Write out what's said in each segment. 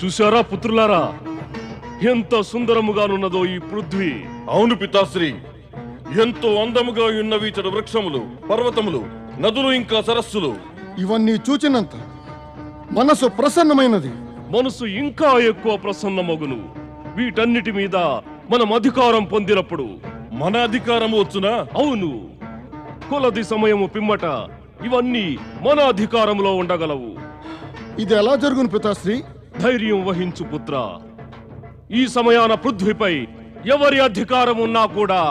చూశారా పుత్రులారా, ఎంత సుందరముగానున్నదో ఈ పృథ్వీ. అవును పితాశ్రీ, ఎంతో అందముగా ఉన్నవి చెడు వృక్షములు, పర్వతములు, నదులు, ఇంకా సరస్సులు. ఇవన్నీ చూచినంత మనసు ప్రసన్నమైనది. మనసు ఇంకా ఎక్కువ ప్రసన్నమగును వీటన్నిటి మీద మనం అధికారం పొందినప్పుడు. మన అధికారము వచ్చునా? అవును, కొలది సమయము పిమ్మట ఇవన్నీ మన అధికారంలో ఉండగలవు. ఇది ఎలా జరుగును పితాశ్రీ? ధైర్యం వహించు పుత్ర. ఈ సమయాన పృథ్వీపై ఎవరి అధికారం ఉన్నా కూడా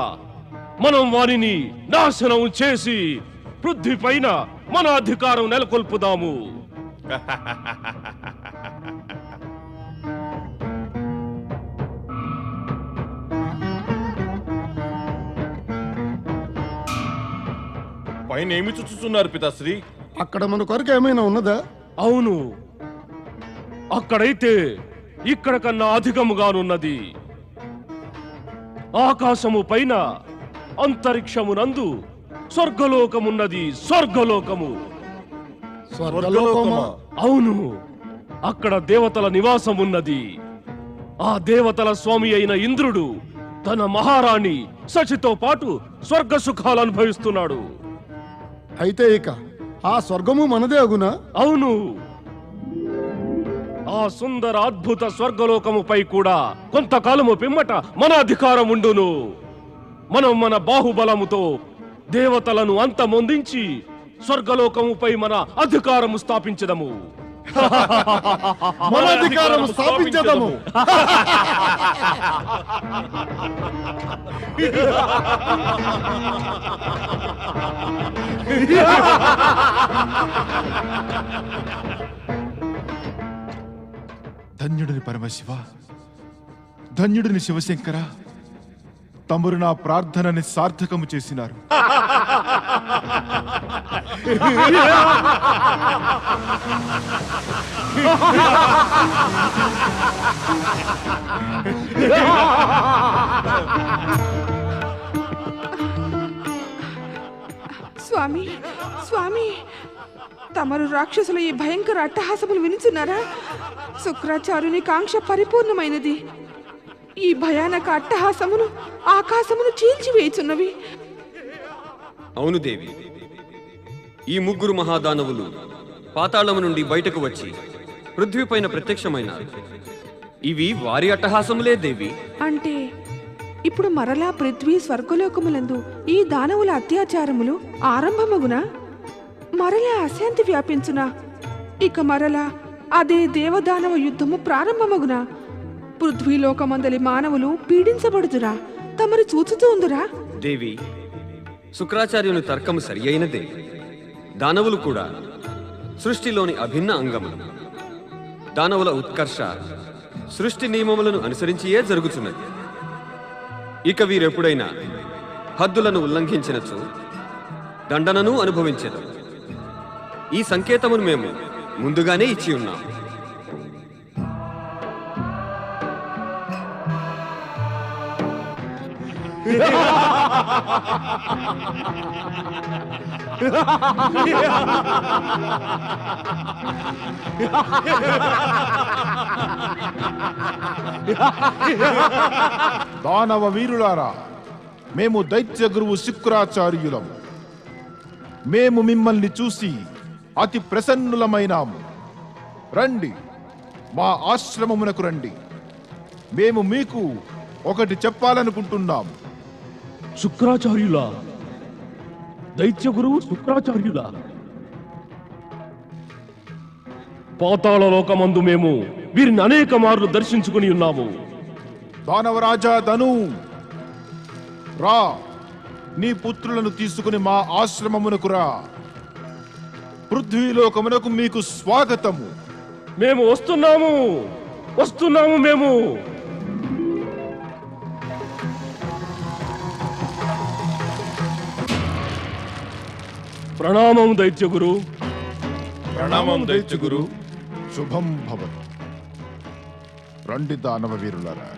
మనం వారిని నాశనం చేసి పృథ్వీ పైన మన అధికారం నెలకొల్పుదాము. పైన ఏమి చూస్తున్నారు పితాశ్రీ? అక్కడ మన కొరకు ఏమైనా ఉన్నదా? అవును, అక్కడైతే ఇక్కడ కన్నా అధికముగానున్నది. ఆకాశము పైన అంతరిక్షమునందు స్వర్గలోకమున్నది. స్వర్గలోకము. స్వర్గలోకమా? అవును, అక్కడ దేవతల నివాసం ఉన్నది. ఆ దేవతల స్వామి అయిన ఇంద్రుడు తన మహారాణి శచితో పాటు స్వర్గ సుఖాలు అనుభవిస్తున్నాడు. అయితే ఇక ఆ స్వర్గము మనదే అగునా? అవును, ఆ సుందర అద్భుత స్వర్గలోకముపై కూడా కొంతకాలము పిమ్మట మన అధికారం ఉండును. మనం మన బాహుబలముతో దేవతలను అంతమొందించి స్వర్గలోకముపై మన అధికారము స్థాపించదము. మన అధికారం స్థాపించదము. ధన్యుడిని పరమశివ, ధన్యుడిని శివశంకర, తమరు నా ప్రార్థనని సార్థకము చేసినారు. స్వామి, స్వామి, తమరు రాక్షసుల ఈ భయంకర అట్టహాసములు వినుచున్నారా? శుక్రాచార్యుని కాంక్ష పరిపూర్ణమైనది. ఈ భయానక అట్టహాసమును ఆకాశమును చీల్చివేయుచున్నవి. అవును దేవి, ఈ ముగ్గురు మహాదానవులు పాతాళము నుండి బయటకు వచ్చి పృథ్వీపైన ప్రత్యక్షమైనారు. ఇవి వారి అట్టహాసములే దేవి. అంటే ఇప్పుడు మరలా పృథ్వీ స్వర్గలోకములందు ఈ దానవుల అత్యాచారములు ఆరంభమగునా? మరలా అశాంతి వ్యాపించునా? ఇక మరలా అదే దేవదానవ యుద్ధము ప్రారంభమగునా? పృథ్వీలోకమందలి మానవులు పీడించబడుదురా? తమరు చూచుతూ ఉందురా? దేవి, శుక్రాచార్యుని తర్కము సరి అయినదే. దానవులు కూడా సృష్టిలోని అభిన్న అంగములు. దానవుల ఉత్కర్ష సృష్టి నియమములను అనుసరించియే జరుగుతున్నది. ఇక వీరెప్పుడైనా హద్దులను ఉల్లంఘించినచో దండనను అనుభవించెదరు. ఈ సంకేతమును మేము ముందుగానే ఇచ్చి ఉన్నాం. దానవ వీరులారా, మేము దైత్య గురువు శుక్రాచార్యులం. మేము మిమ్మల్ని చూసి అతి ప్రసన్నులమైనాము. రండి, మా ఆశ్రమమునకు రండి. మేము మీకు ఒకటి చెప్పాలనుకుంటున్నాము. శుక్రాచార్యుల, దైత్య గురువు శుక్రాచార్యుల, పాతాళ లోకమందు మేము వీరిని అనేక మార్లు దర్శించుకుని ఉన్నాము. దానవరాజా ధను, రా, నీ పుత్రులను తీసుకుని మా ఆశ్రమమునకు రా. పృథ్వీలోకమునకు మీకు స్వాగతము. మేము వస్తున్నాము. వస్తున్నాము మేము. ప్రణామం దైత్యగురు. ప్రణామం దైత్యగురు. శుభం భవతు. రండి దానవ వీరులారా,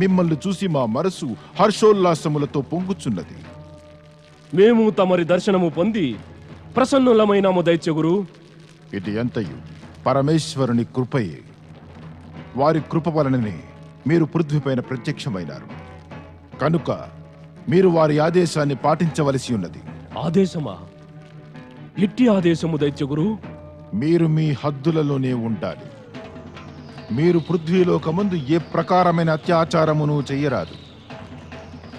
మిమ్మల్ని చూసి మా మనసు హర్షోల్లాసములతో పొంగుచున్నది. మేము తమరి దర్శనము పొంది ప్రసన్నులమైనాము దైత్యగురు. ఇది ఎంతయు పరమేశ్వరుని కృపయే. వారి కృప వలననే మీరు పృథ్వీపైన ప్రత్యక్షమైనారు. కనుక మీరు వారి ఆదేశాన్ని పాటించవలసి ఉన్నది. ఆదేశమా? ఎట్టి ఆదేశము దైత్యగురు? మీరు మీ హద్దులలోనే ఉండాలి. మీరు పృథ్వీలోకమందు ఏ ప్రకారమైన అత్యాచారమును చెయ్యరాదు.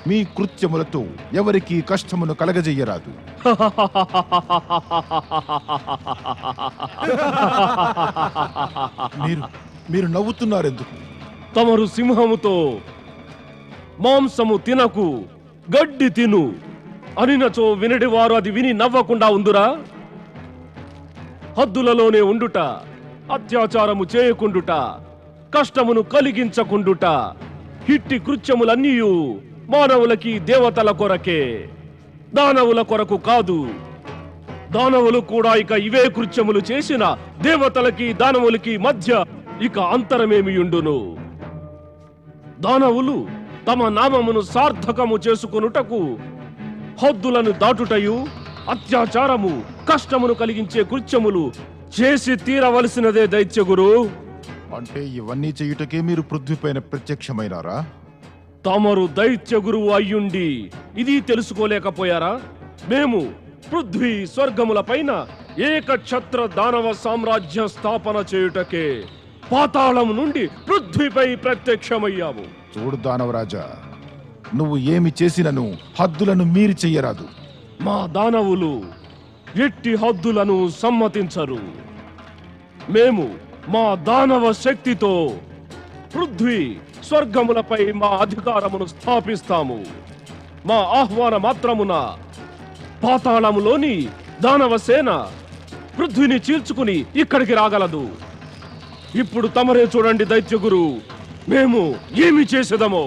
మీ కృత్యములతో ఎవరికీ కష్టమును కలగజెయ్యరాదు. మీరు నవ్వుతున్నారెందుకు? తమరు సింహముతో మాంసము తినకు, గడ్డి తిను అనినచో వినడి వారు అది విని నవ్వకుండా ఉందురా? హద్దులలోనే ఉండుట, అత్యాచారము చేయకుండుట, కష్టమును కలిగించకుండుట, హిట్టి కృత్యములన్నీయు మానవులకి దేవతల కొరకే, దానవుల కొరకు కాదు. దానవులు కూడా ఇక ఇవే కృత్యములు చేసిన దేవతలకి దానవులకి మధ్య ఇక అంతరమేమియుండును? దానవులు తమ నామమును సార్థకము చేసుకొనుటకు హద్దులను దాటుటయు, అత్యాచారము, కష్టమును కలిగించే కృత్యములు చేసి తీరవలసినదే దైత్యగురు. అంటే ఇవన్నీ చేయుటకే మీరు పృథ్వీపైన ప్రత్యక్షమైనారా? తమరు దైత్య గురువు అయ్యుండి ఇది తెలుసుకోలేకపోయారా? మేము పృథ్వీ స్వర్గముల పైన ఏకఛత్ర దానవ సామ్రాజ్య స్థాపన చేయుటకే పాతాళం నుండి పృథ్వీపై ప్రత్యక్షమయ్యాము. చూడు దానవరాజా, నువ్వు ఏమి చేసినను హద్దులను మీరి చెయ్యరాదు. మా దానవులు ఎట్టి హద్దులను సమ్మతించరు. మేము మా దానవ శక్తితో పృథ్వీ స్వర్గములపై మా అధికారమును స్థాపిస్తాము. మా ఆహ్వాన మాత్రమున పాతాళములోని దానవ సేన పృథ్వీని చీల్చుకుని ఇక్కడికి రాగలదు. ఇప్పుడు తమరే చూడండి దైత్యగురు, మేము ఏమి చేసేదమో.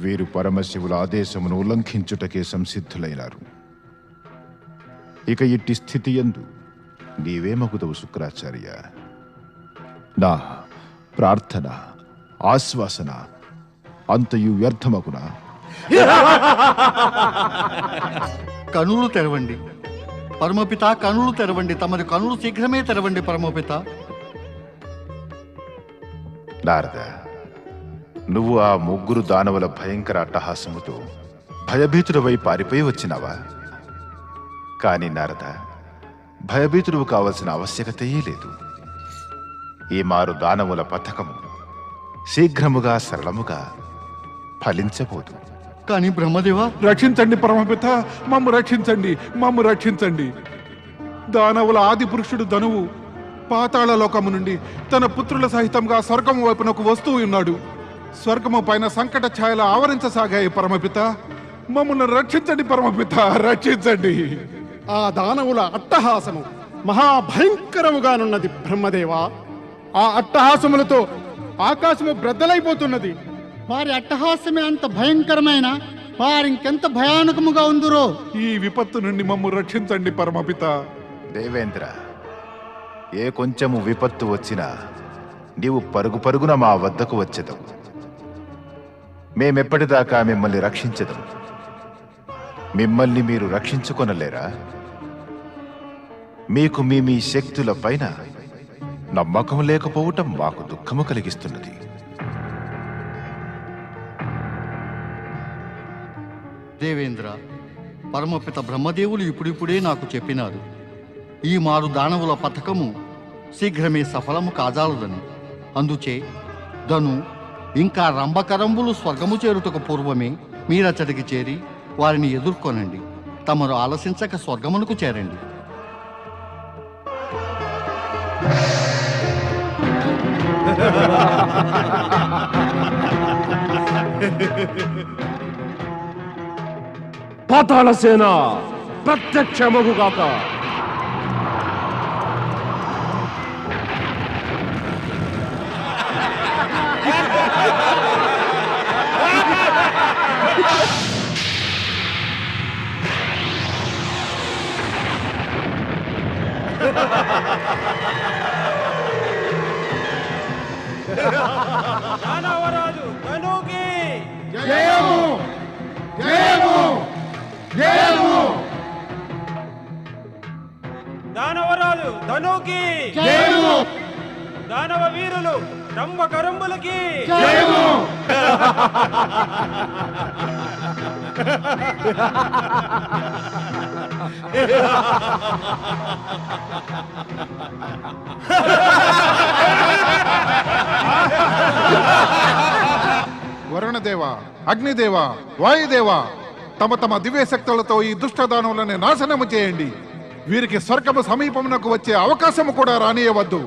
వీరు పరమశివుల ఆదేశమును ఉల్లంఘించుటకే సంసిద్ధులైనారు. ఇక ఇట్టి స్థితి యందు నీవేమగుదవు శుక్రాచార్య? నా ప్రార్థన, ఆశ్వాసన అంతయు వ్యర్థమగునా? కనులు తెరవండి పరమపిత, కనులు తెరవండి. తమరి కనులు శీఘ్రమే తెరవండి పరమపిత. నారద, నువ్వు ఆ ముగ్గురు దానవుల భయంకర అట్టహాసముతో భయభీతుడవై పారిపోయి వచ్చినావా? కాని నారద, భయభీతుడు కావలసిన ఆవశ్యకతయే లేదు. ఈ మారు దానవుల పథకము శీఘ్రముగా సరళముగా ఫలించబోదు. కానీ బ్రహ్మదేవ, రక్షించండి పరమపిత, మమ్ము రక్షించండి, మమ్ము రక్షించండి. దానవుల ఆది పురుషుడు ధనువు పాతాళ లోకము నుండి తన పుత్రుల సహితంగా స్వర్గము వైపునకు వస్తూ ఉన్నాడు. స్వర్గము పైన సంకట ఛాయలు ఆవరించసాగాయి పరమపిత. మమ్మల్ని రక్షించండి పరమపిత, రక్షించండి. ఆ దానవుల అట్టహాసము మహాభయంకరముగానున్నది బ్రహ్మదేవా. ఆ అట్టహాసములతో ఆకాశము బ్రద్దలైపోతున్నది. వారి అట్టహాసమే అంత భయంకరమైన వారింకెంత భయానకముగా ఉందురో. ఈ విపత్తు నుండి మమ్ము రక్షించండి పరమపిత. దేవేంద్ర, ఏ కొంచెము విపత్తు వచ్చినా నీవు పరుగు పరుగున మా వద్దకు వచ్చేదవు. మేమెప్పటిదాకా మిమ్మల్ని రక్షించదు? మిమ్మల్ని మీరు రక్షించుకొనలేరా? మీకు మీ శక్తుల పైన నమ్మకం లేకపోవటం మాకు దుఃఖము కలిగిస్తున్నది. దేవేంద్ర, పరమపిత బ్రహ్మదేవులు ఇప్పుడిప్పుడే నాకు చెప్పినారు. ఈ మారు దానవుల పథకము శీఘ్రమే సఫలము కాజాలదని. అందుచే ధను ఇంకా రంభకరంబులు స్వర్గము చేరుటకు పూర్వమే మీరచ్చటికి చేరి వారిని ఎదుర్కొనండి. తమరు ఆలసించక స్వర్గమునకు చేరండి. పాతాళ సేన ప్రత్యక్షమగుగాక. దానవరాజు ధనుకి జయము జయము జయము దానవరాజు ధనుకి జయము దానవ వీరులు రంభ కరంబులకి జయము వరుణదేవ, అగ్నిదేవ, వాయుదేవ, తమ తమ దివ్య శక్తులతో ఈ దుష్టదానవులని నాశనము చేయండి. వీరికి స్వర్గము సమీపమునకు వచ్చే అవకాశము కూడా రానియవద్దు.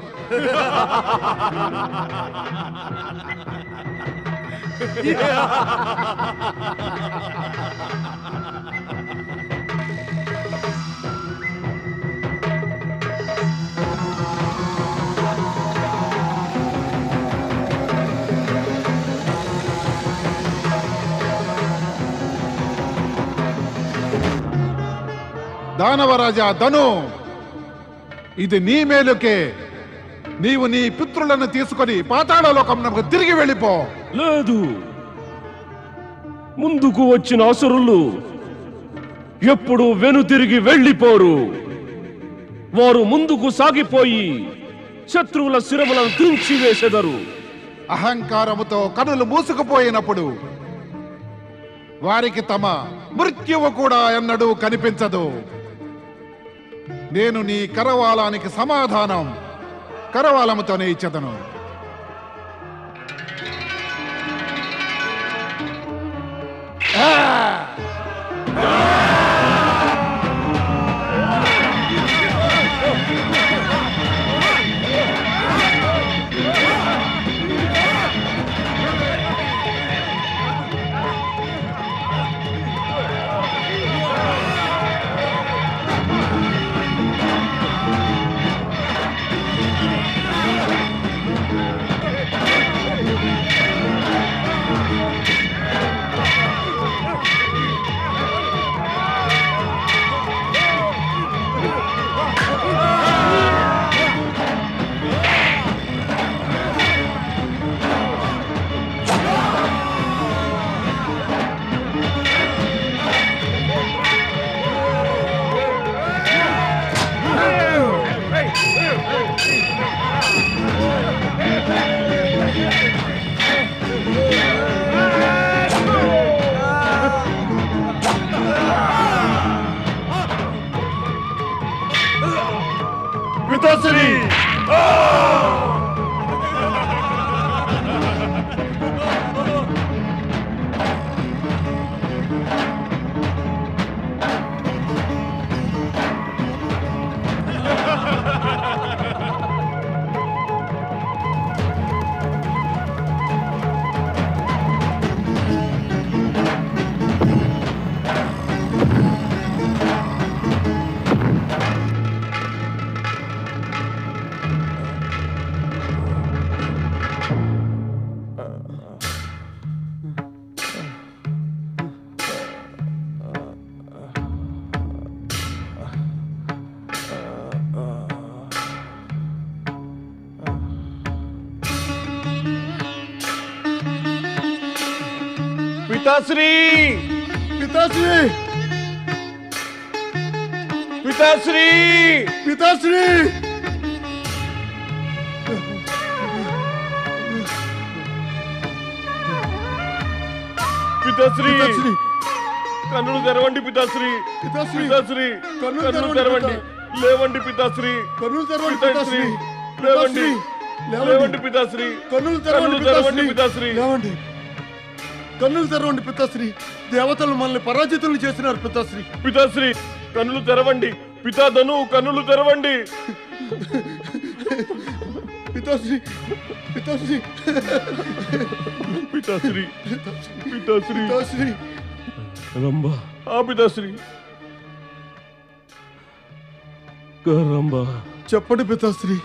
దానవరాజా ధను, ఇది నీ మేలుకే. నీవు నీ పితృలను తీసుకొని పాతాళలోకమునకు తిరిగి వెళ్ళిపో. లేదు, ముందుకు వచ్చిన అసురులు ఎప్పుడు వెనుతిరిగి వెళ్ళిపోరు. వారు ముందుకు సాగిపోయి శత్రువుల శిరములను త్రుంచివేసెదరు. అహంకారముతో కనులు మూసుకుపోయినప్పుడు వారికి తమ మృత్యువు కూడా ఎన్నడూ కనిపించదు. నేను నీ కరవాలానికి సమాధానం కరవాలముతోనే ఇచ్చేదను. పితాశ్రీ పితాశ్రీ, పితాశ్రీ పితాశ్రీ, పితాశ్రీ పితాశ్రీ, పితాశ్రీ కన్నులు తెరవండి పితాశ్రీ. పితాశ్రీ పితాశ్రీ, కన్నులు తెరవండి. లేవండి పితాశ్రీ. కన్నులు తెరవండి పితాశ్రీ, పితాశ్రీ. లేవండి. లేవండి. లేవండి పితాశ్రీ. కన్నులు తెరవండి తెరవండి పితాశ్రీ. పితాశ్రీ. లేవండి. కన్నులు తెరవండి పితాశ్రీ. దేవతలు మనల్ని పరాజితులు చేసినారు పితాశ్రీ. పితాశ్రీ, కన్నులు తెరవండి. పితా ధను, కన్నులు తెరవండి. పితాశ్రీ పితాశ్రీ పితాశ్రీ, పితాశ్రీ, పితాశ్రీ రంభ. ఆ పితాశ్రీ, రంభ, చెప్పండి పితాశ్రీ.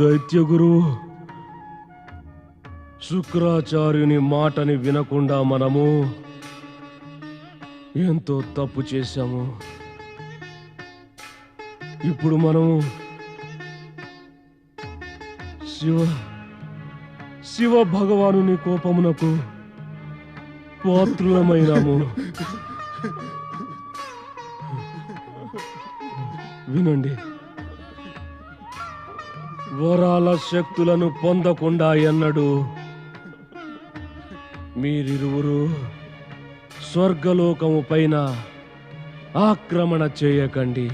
దైత్య గురువు శుక్రాచార్యుని మాటని వినకుండా మనము ఎంతో తప్పు చేశాము. ఇప్పుడు మనము శివ భగవానుని కోపమునకు పాత్రులమైనాము. వినండి, వరాల శక్తులను పొందకుండా ఎన్నడూ మీరిరువురు స్వర్గలోకము పైన ఆక్రమణ చేయకండి.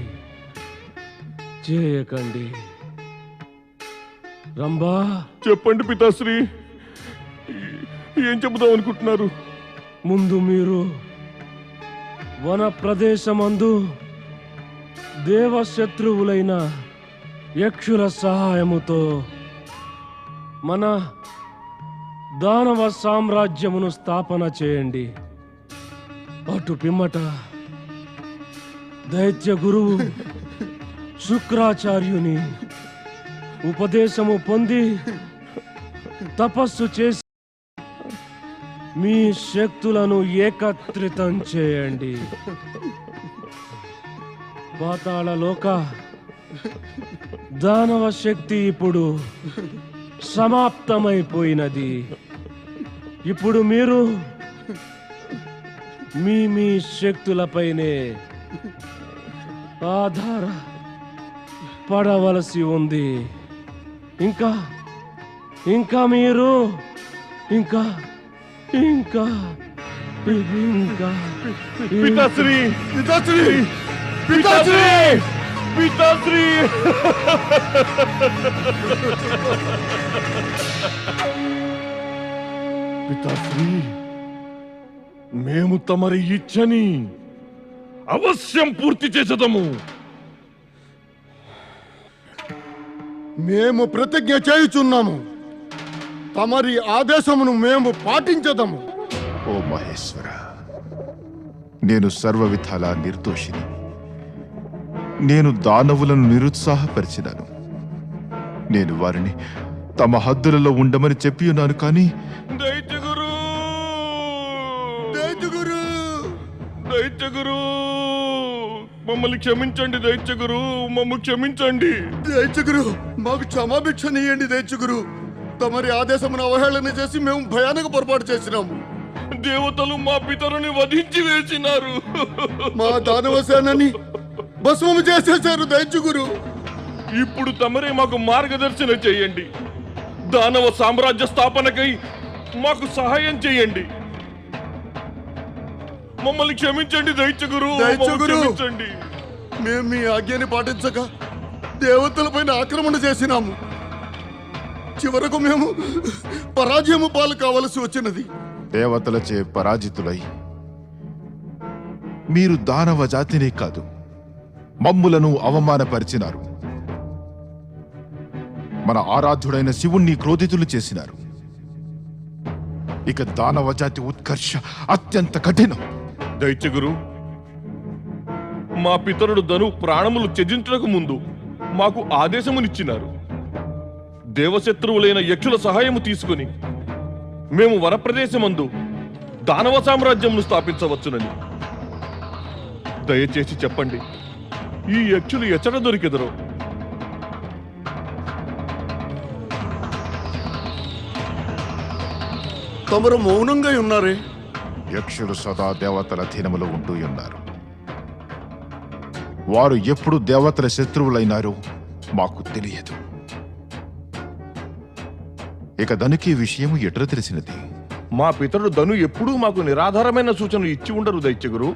రంభా, చెప్పండి పితాశ్రీ, ఏం చెబుదాం అనుకుంటున్నారు? ముందు మీరు వన ప్రదేశమందు దేవశత్రువులైన యక్షుల సహాయముతో మన దానవ సామ్రాజ్యమును స్థాపన చేయండి. అటు పిమ్మట దైత్య గురువు శుక్రాచార్యుని ఉపదేశము పొంది తపస్సు చేసి మీ శక్తులను ఏకత్రితం చేయండి. పాతాళలోక దానవ శక్తి ఇప్పుడు సమాప్తమైపోయినది. ఇప్పుడు మీరు మీ శక్తులపైనే ఆధార పడవలసి ఉంది. ఇంకా మీరు ఇంకా ఇంకా ఇంకా పితాశ్రీ, పితాశ్రీ, పితాశ్రీ, పితాశ్రీ! పితాశ్రీ, మేము తమరి ఇచ్చని అవశ్యం పూర్తి చేసేదము. మేము ప్రతిజ్ఞ చేయుచున్నాము. తమరి ఆదేశమును మేము పాటించదము. ఓ మహేశ్వర, నేను సర్వ విధాలా నిర్దోషిని. నేను దానవులను నిరుత్సాహపరిచినాను. నేను వారిని తమ హద్దులలో ఉండమని చెప్పి ఉన్నాను. కానీ దైత్యగురు, దైత్యగురు, దైత్యగురు, మమ్మల్ని క్షమించండి. దైత్యగురు, మమ్మల్ని క్షమించండి. దైత్యగురు, మాకు క్షమాభిక్షనీయండి. దైత్యగురు, తమరి ఆదేశమును అవహేళన చేసి మేము భయానక పొరపాటు చేసినాము. దేవతలు మా పితరుని వధించి వేసినారు. మా దానవ సేనని భస్మము చేసేశారు. దైత్యగురు, ఇప్పుడు తమరే మాకు మార్గదర్శన చేయండి. దానవ సామ్రాజ్య స్థాపనకై మాకు సహాయం చేయండి. మమ్మల్ని క్షమించండి దైత్యగురు, దైత్యగురు, క్షమించండి. మేము మీ ఆజ్ఞని పాటించక దేవతలపైన ఆక్రమణ చేసినాము. చివరకు మేము పరాజయము పాలు కావలసి వచ్చినది. దేవతలచే పరాజితులై మీరు దానవ జాతినే కాదు, మమ్ములను అవమానపరిచినారు. మన ఆరాధ్యుడైన శివుణ్ణి క్రోధితులు చేసినారు. ఇక దానవ జాతి ఉత్కర్ష అత్యంత కఠినం. దైత్యగురు, మా పితరుడు ధను ప్రాణములు త్యజించక ముందు మాకు ఆదేశమునిచ్చినారు. దేవశత్రువులైన యక్షుల సహాయము తీసుకుని మేము వనప్రదేశమందు దానవ సామ్రాజ్యంను స్థాపించవచ్చునని. దయచేసి చెప్పండి, ఈ యక్షులు ఎచ్చట దొరికెదరో? తమరు మౌనంగా ఉన్నారే. యక్షులు సదా దేవతల అధీనములో ఉంటూ ఉన్నారు. వారు ఎప్పుడు దేవతల శత్రువులైనారో మాకు తెలియదు. ఇక ధనుకి విషయము ఎట్లా తెలిసినది? మా పితరుడు ధను ఎప్పుడూ మాకు నిరాధారమైన సూచనలు ఇచ్చి ఉండరు దైత్యగురు.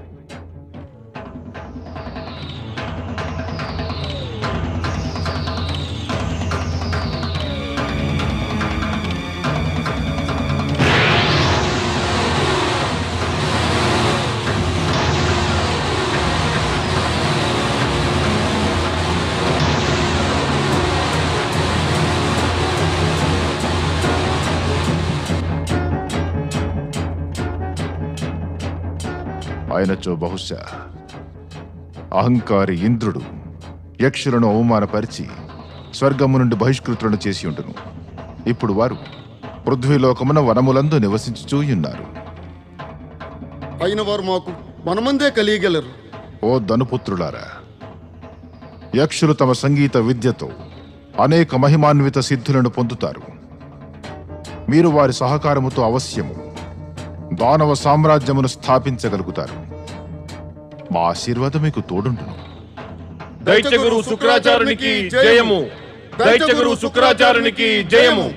ఆయనచో బహుశా అహంకారి ఇంద్రుడు యక్షులను అవమానపరిచి స్వర్గము నుండి బహిష్కృతులను చేసి ఉండును. ఇప్పుడు వారు పృథ్వీలోకమున వనములందు నివసించుచూయున్నారు. అయిన వారు మాకు మనమందే కలియగలరు. ఓ ధనుపుత్రులారా, యక్షులు తమ సంగీత విద్యతో అనేక మహిమాన్విత సిద్ధులను పొందుతారు. మీరు వారి సహకారముతో అవశ్యము దానవ సామ్రాజ్యమును స్థాపించగలుగుతారు. మా ఆశీర్వాదం మీకు తోడుండును. దైత్యగురు శుక్రాచార్యునికి జయము. దైత్యగురు శుక్రాచార్యునికి జయము.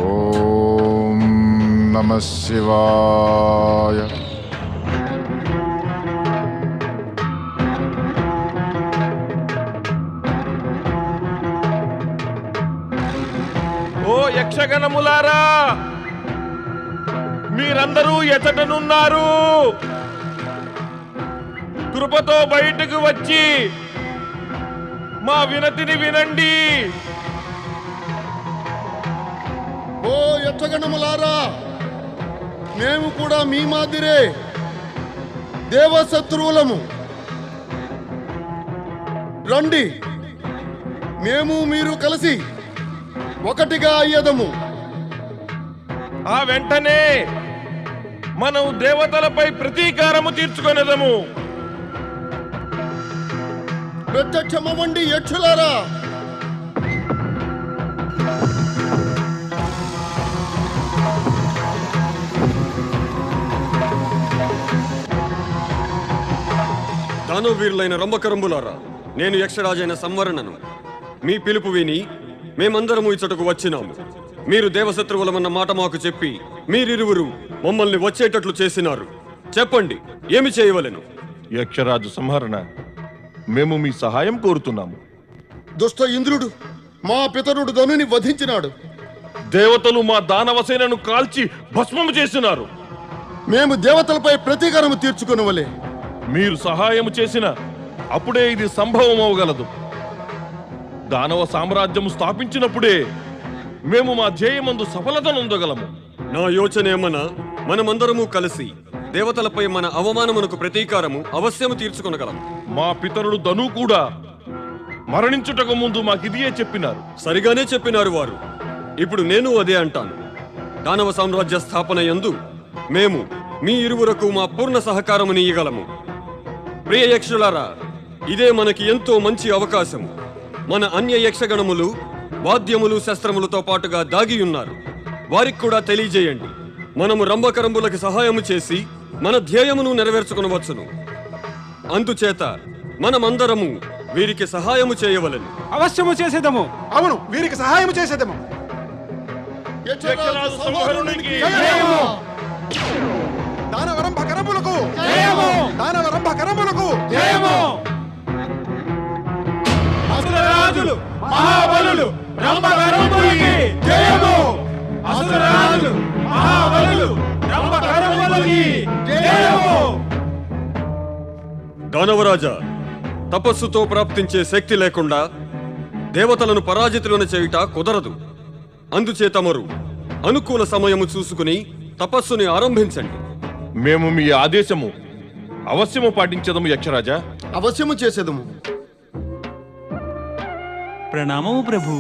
ఓం నమః శివాయ. ఓ యక్షగణములారా, మీరందరూ ఎచటనున్నారు. కృపతో బయటకు వచ్చి మా వినతిని వినండి. ఓ యక్షగణములారా, మేము కూడా మీ మాదిరే దేవశత్రువులము. రండి, మేము మీరు కలిసి ఒకటిగా అయ్యదము. ఆ వెంటనే మనం దేవతలపై ప్రతీకారము తీర్చుకొనేదము. ప్రత్యక్షమవ్వండి యక్షులారా. దానవీరులైన రంభకరంబులారా, నేను యక్షరాజైన సంవరణను. మీ పిలుపు విని మేమందరము ఇచ్చటకు వచ్చినాము. మీరు దేవశత్రువులమన్న మాట మాకు చెప్పి మీరిరువురు మమ్మల్ని వచ్చేటట్లు చేసినారు. చెప్పండి, ఏమి చేయవలెను? యక్షరాజు సంహరణ, మేము మీ సహాయం కోరుతున్నాము. దుష్ట ఇంద్రుడు మా పితరుడు ధనుని వధించినాడు. దేవతలు మా దానవసేనను కాల్చి భస్మము చేసినారు. మేము దేవతలపై ప్రతీకారము తీర్చుకొనవలే. మీరు సహాయము చేసిన అప్పుడే ఇది సంభవం అవగలదు. దానవ సామ్రాజ్యము స్థాపించినప్పుడే మేము మా ధ్యేయమందు సఫలతనొందగలము. నా యోచనేమన మనమందరము కలిసి దేవతలపై మన అవమానమునకు ప్రతీకారము అవశ్యము తీర్చుకొనగలము. మా పితరుడు ధను కూడా మరణించుటకు ముందు మాకిదియే చెప్పినారు. సరిగానే చెప్పినారు వారు. ఇప్పుడు నేను అదే అంటాను. దానవ సామ్రాజ్య స్థాపన యందు మేము మీ ఇరువురకు మా పూర్ణ సహకారముని ఇయ్యగలము. ప్రియ యక్షులారా, ఇదే మనకి ఎంతో మంచి అవకాశము. మన అన్య యక్షగణములు వాద్యములు శస్త్రములతో పాటుగా దాగి ఉన్నారు. వారికి కూడా తెలియజేయండి. మనము రంభకరంబులకు సహాయము చేసి మన ధ్యేయమును నెరవేర్చుకునవచ్చును. అందుచేత మనమందరము వీరికి సహాయము చేయవలెను. అవశ్యము చేసేదము. అవును, వీరికి సహాయం చేసేదేమో. యక్షరాజు సంహరునికి జయము! దానవరం భకరములకు జయము! దానవరం భకరములకు జయము! అసురరాజులు మహాబలులు రంభకరంబులకి జయము! అసురరాజులు మహాబలులు రంభకరంబులకి జయము! దానవరాజా, తపస్సుతో ప్రాప్తించే శక్తి లేకుండా దేవతలను పరాజితులను చేయుట కుదరదు. అందుచేత మరు అనుకూల సమయము చూసుకుని తపస్సుని ఆరంభించండి. మేము మీ ఆదేశము అవశ్యము పాటించదము యక్షరాజా. అవశ్యము చేసేదము. ప్రణామము ప్రభు.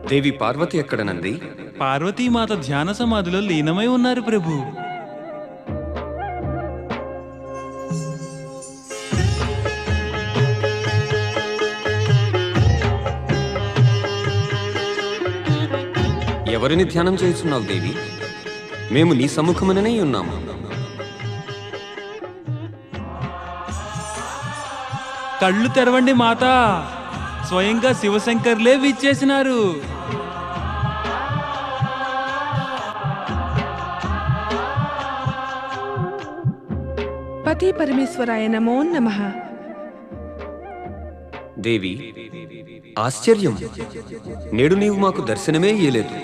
దేవి పార్వతి ఎక్కడనంది? పార్వతీమాత ధ్యాన సమాధిలో లీనమై ఉన్నారు ప్రభు. ఎవరిని ధ్యానం చేస్తున్నావు దేవి? మేము నీ సముఖముననే ఉన్నాము. కళ్ళు తెరవండి మాత, స్వయంగా శివశంకర్లే విచ్చేసినారు. పతి పరమేశ్వరాయ నమో నమః. దేవి, ఆశ్చర్యం, నేడు నీవు మాకు దర్శనమే ఇయ్యలేదు.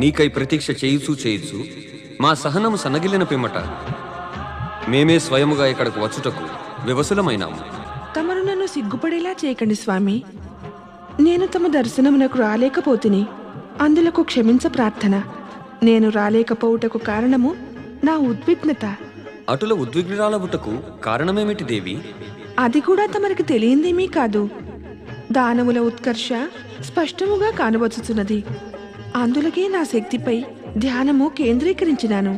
నీకై ప్రతీక్ష చేయుచు మా సహనము సన్నగిల్లిన పిమ్మట మేమే స్వయముగా ఇక్కడకు వచ్చుటకు వివసులమైనాము. తమరు నన్ను సిగ్గుపడేలా చేయకండి స్వామి. నేను తమ దర్శనమునకు రాలేకపోతిని. అందులకు క్షమించ ప్రార్థన. నేను రాలేకపోవుటకు కారణము నా ఉద్విగ్నత. అటుల ఉద్విగ్నురాలవుటకు కారణమేమిటి దేవి? అది కూడా తమరికి తెలియందేమీ కాదు. దానవుల ఉత్కర్ష స్పష్టముగా కానవచ్చుచున్నది. అందులకే నా శక్తిపై ధ్యానము కేంద్రీకరించినాను.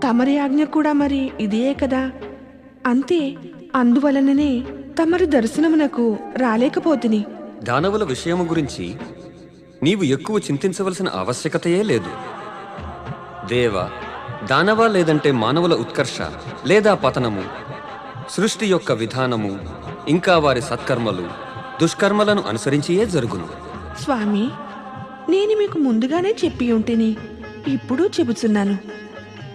తమరి ఆజ్ఞ కూడా మరి ఇదే కదా. అంతే, అందువలననే తమరి దర్శనమునకు రాలేకపోతిని. దానవుల విషయము గురించి నీవు ఎక్కువ చింతించవలసిన ఆవశ్యకతయే లేదు. దేవ, దానవ లేదంటే మానవుల ఉత్కర్ష లేదా పతనము, సృష్టి యొక్క విధానము, ఇంకా వారి సత్కర్మలు దుష్కర్మలను అనుసరించియే జరుగును. స్వామి, నేను మీకు ముందుగానే చెప్పి ఉంటేని ఇప్పుడు చెబుతున్నాను.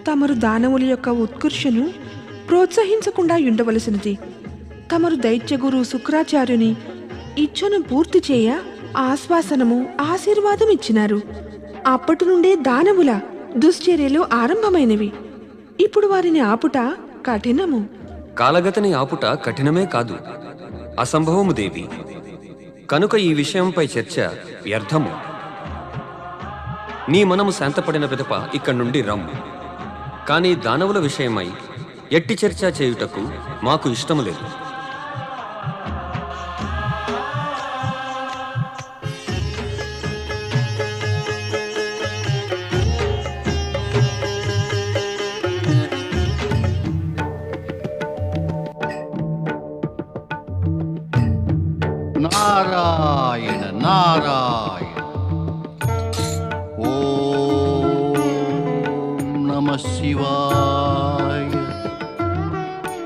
తమరు దానవుల యొక్క ఉత్కర్షను ప్రోత్సహించకుండా ఉండవలసినది. తమరు దైత్యగురు శుక్రాచార్యుని ఇచ్ఛను పూర్తి చేయ ఆశ్వాసనము ఆశీర్వాదం ఇచ్చినారు. అప్పటి నుండే దానవుల దుశ్చర్యలు ఆరంభమైనవి. ఇప్పుడు వారిని ఆపుట కఠినము. కాలగతిని ఆపుట కఠినమే కాదు, అసంభవము దేవి. కనుక ఈ విషయంపై చర్చ వ్యర్థము. నీ మనము శాంతపడిన పిదప ఇక్కడి నుండి రమ్ము. కానీ దానవుల విషయమై ఎట్టి చర్చ చేయుటకు మాకు ఇష్టము లేదు. నారాయణ నారాయణ. ఓం నమ శివాయ.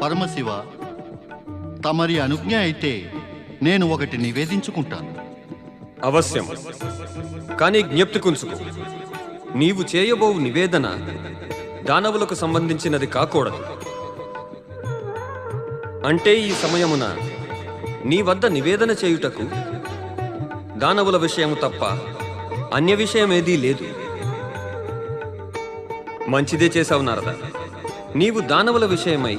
పరమశివ, తమరి అనుజ్ఞ అయితే నేను ఒకటి నివేదించుకుంటాను. అవశ్యం. కానీ జ్ఞప్తికుంచుకో, నీవు చేయబోవు నివేదన దానవులకు సంబంధించినది కాకూడదు. అంటే ఈ సమయమున నీ వద్ద నివేదన చేయుటకు దానవుల విషయము తప్ప అన్య విషయమేదీ లేదు. మంచిదే చేశావు నారద. నీవు దానవుల విషయమై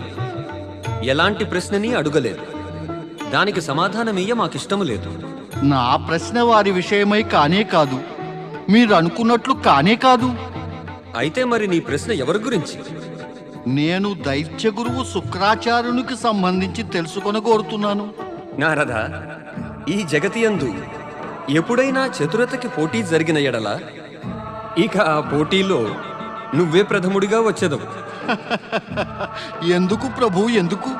ఎలాంటి ప్రశ్నని అడుగలేదు. దానికి సమాధానమియ్య మాకిష్టము లేదు. నా ప్రశ్న వారి విషయమై కానే కాదు, మీరు అనుకున్నట్లు కానే కాదు. అయితే మరి నీ ప్రశ్న ఎవరి గురించి? నేను దైత్య గురువు శుక్రాచార్యునికి సంబంధించి తెలుసుకొనగోరుతున్నాను. నారద, ఈ జగతియందు ఎప్పుడైనా చతురతకి పోటీ జరిగిన ఎడల ఇక ఆ పోటీలో నువ్వే ప్రథముడిగా వచ్చేదవు. ఎందుకు ప్రభు, ఎందుకు?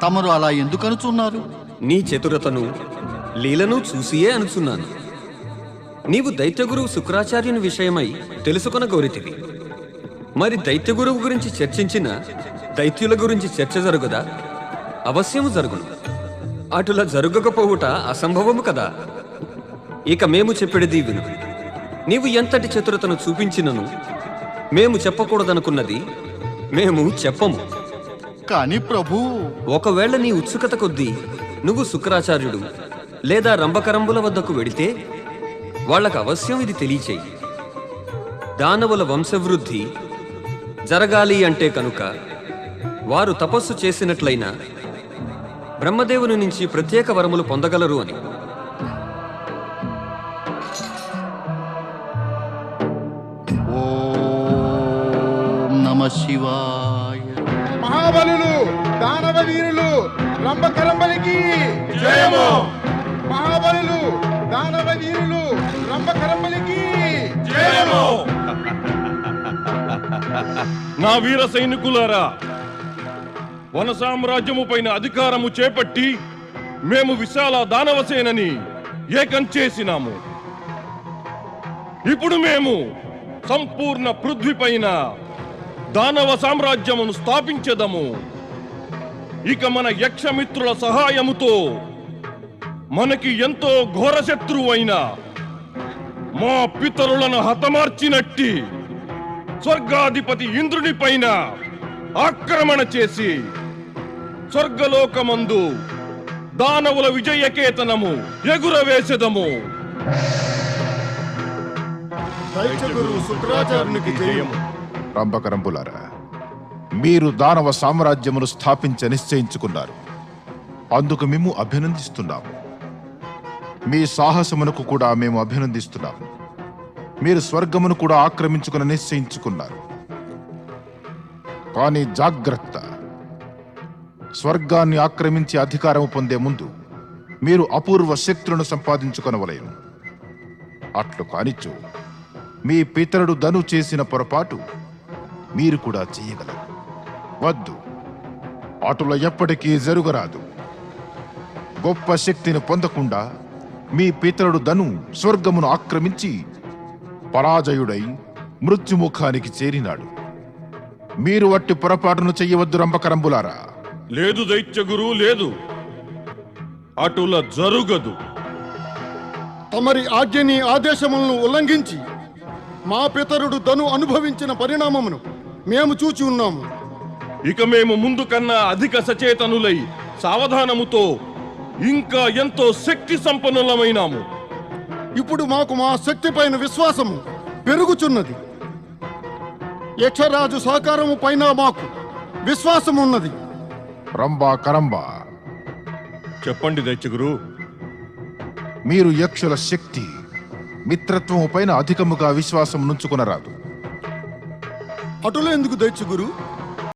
తమరు అలా ఎందుకు అనుచున్నారు? నీ చతురతను లీలను చూసియే అనుచున్నాను. నీవు దైత్యగురువు శుక్రాచార్యుని విషయమై తెలుసుకొన గోరితివి. మరి దైత్యగురువు గురించి చర్చించిన దైత్యుల గురించి చర్చ జరుగుదా? అవశ్యము జరుగును. అటులా జరగకపోవుట అసంభవము కదా. ఇక మేము చెప్పేది విను. నీవు ఎంతటి చతురతను చూపించినను మేము చెప్పకూడదనుకున్నది మేము చెప్పము. కానీ ప్రభు, ఒకవేళ నీ ఉత్సుకత కొద్దీ నువ్వు శుక్రాచార్యుడు లేదా రంభకరంబుల వద్దకు వెడితే వాళ్ళకు అవశ్యం ఇది తెలియచేయి. దానవుల వంశవృద్ధి జరగాలి అంటే కనుక వారు తపస్సు చేసినట్లయినా బ్రహ్మదేవుని నుంచి ప్రత్యేక వరములు పొందగలరు అని. ఓం నమ శివాయ. మహాబలులు, దానవ వీరులు, రంభకరంబలికి జయము. మహాబలులు, దానవ వీరులు, రంభకరంబలికి జయము. నా వీర సైనికులారా, వన సామ్రాజ్యము పైన అధికారము చేపట్టి మేము విశాల దానవసేనని ఏకం చేసినాము. ఇప్పుడు మేము సంపూర్ణ పృథ్వీ పైన దానవ సామ్రాజ్యమును స్థాపించదము. ఇక మన యక్షమిత్రుల సహాయముతో మనకి ఎంతో ఘోర శత్రువు అయిన మా పితరులను హతమార్చినట్టి స్వర్గాధిపతి ఇంద్రుని పైన ఆక్రమణ చేసి స్వర్గలోకమందు దానవుల విజయకేతనము ఎగురవేసెదము. దైత్యగురువు శుక్రాచార్యునికి జయము. రంభకరంబులారా, మీరు దానవ సామ్రాజ్యమును స్థాపించ నిశ్చయించుకున్నారు. అందుకు మేము అభినందిస్తున్నాము. మీ సాహసమునకు కూడా మేము అభినందిస్తున్నాము. మీరు స్వర్గమును కూడా ఆక్రమించుకుని నిశ్చయించుకున్నారు. కానీ జాగ్రత్త, స్వర్గాన్ని ఆక్రమించి అధికారము పొందే ముందు మీరు అపూర్వ శక్తులను సంపాదించుకొనవలేను. అట్లు కానిచ్చు మీ పితరుడు ధను చేసిన పొరపాటు మీరు కూడా చేయగలరు. వద్దు, అటుల ఎప్పటికీ జరుగరాదు. గొప్ప శక్తిని పొందకుండా మీ పితరుడు ధను స్వర్గమును ఆక్రమించి పరాజయుడై మృత్యుముఖానికి చేరినాడు. మీరు వట్టి పొరపాటును చెయ్యవద్దు రంభకరంబులారా. లేదు దైత్యగురు, లేదు. అటుల జరుగదు. తమరి ఆజ్ఞని ఆదేశములను ఉల్లంఘించి మా పితరుడు ధను అనుభవించిన పరిణామమును మేము చూచి ఉన్నాము. ఇక మేము ముందు కన్నా అధిక సచేతనులై సావధానముతో ఇంకా ఎంతో శక్తి సంపన్నులమైనాము. ఇప్పుడు మాకు మా శక్తి పైన విశ్వాసము పెరుగుచున్నది. యక్షరాజు సహకారము పైన మాకు విశ్వాసం ఉన్నది. రంభా కరంబా, చెప్పండి దైత్యగురు. మీరు యక్షుల శక్తి మిత్రత్వము పైన అధికముగా విశ్వాసం నుంచుకునరాదు. అటులో ఎందుకు దైత్యగురు?